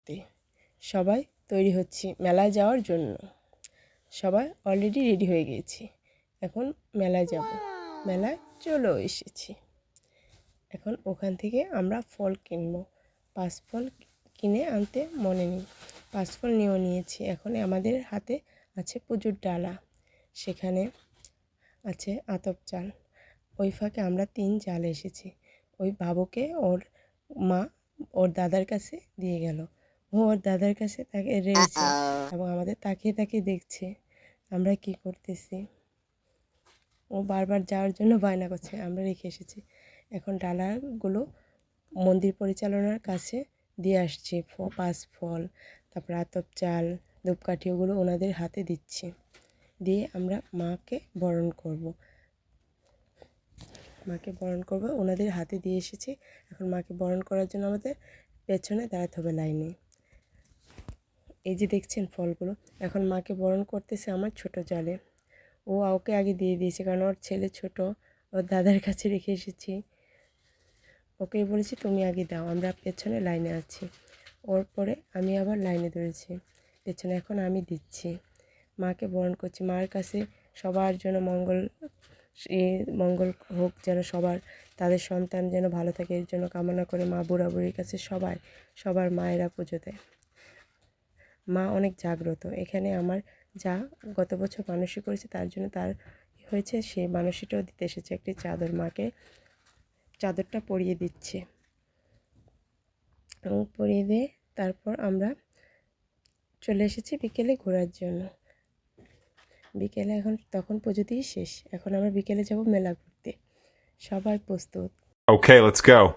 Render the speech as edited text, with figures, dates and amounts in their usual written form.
করতে। সবাই তৈরি হচ্ছি মেলায় যাওয়ার জন্য। সবাই অলরেডি রেডি হয়ে গিয়েছি। এখন মেলায় যাব। মেলায় চলেও এসেছি। এখন ওখান থেকে আমরা ফল কিনব। 5 ফল কিনে আনতে মনে নেই। 5 ফল নিয়েও নিয়েছি। এখন আমাদের হাতে আছে পুজোর ডালা, সেখানে আছে আতপ চাল। ওই ফাঁকে আমরা 3 জাল এসেছি। ওই বাবুকে ওর মা ওর দাদার কাছে দিয়ে গেল। ও ওর দাদার কাছে তাকে রয়েছে এবং আমাদের তাকিয়ে তাকিয়ে দেখছে আমরা কি করতেছি। ও বারবার যাওয়ার জন্য বায়না করছে, আমরা রেখে এসেছি। এখন ডালাগুলো মন্দির পরিচালনার কাছে দিয়ে আসছি। 5 ফল, তারপর আতপ চাল, ধূপকাঠি, ওগুলো ওনাদের হাতে দিচ্ছি। দিয়ে আমরা মাকে বরণ করব। ওনাদের হাতে দিয়ে এসেছি। এখন মাকে বরণ করার জন্য আমাদের পেছনে দাঁড়াতে হবে লাইনে। এই যে দেখছেন ফলগুলো। এখন মাকে বরণ করতেছে আমার ছোট জালে। ও ওকে আগে দিয়ে দিয়েছে, কারণ ওর ছেলে ছোট, ওর দাদার কাছে রেখে এসেছি। ওকেই বলেছি তুমি আগে দাও, আমরা পেছনে লাইনে আছি। ওর পরে আমি আবার লাইনে ধরেছি পেছনে। এখন আমি দিচ্ছি, মাকে বরণ করছি। মার কাছে সবার জন্য মঙ্গল হোক, যেন তাদের সন্তান যেন ভালো থাকে, এর জন্য কামনা করে মা বুড়াবুড়ির কাছে সবার মায়েরা পুজো দেয়। মা অনেক জাগ্রত। এখানে আমার যা গত বছর মানসিক করেছে, তার জন্য তার হয়েছে, সে মানসিকটাও দিতে এসেছে। একটি চাদর, মাকে চাদরটা পরিয়ে দিচ্ছে এবং পরিয়ে দিয়ে তারপর আমরা চলে এসেছি বিকেলে ঘোরার জন্য। বিকেলে তখন পুজো দিয়ে শেষ। এখন আমরা বিকেলে যাব মেলা ঘুরতে। সবাই প্রস্তুত? Okay, let's go.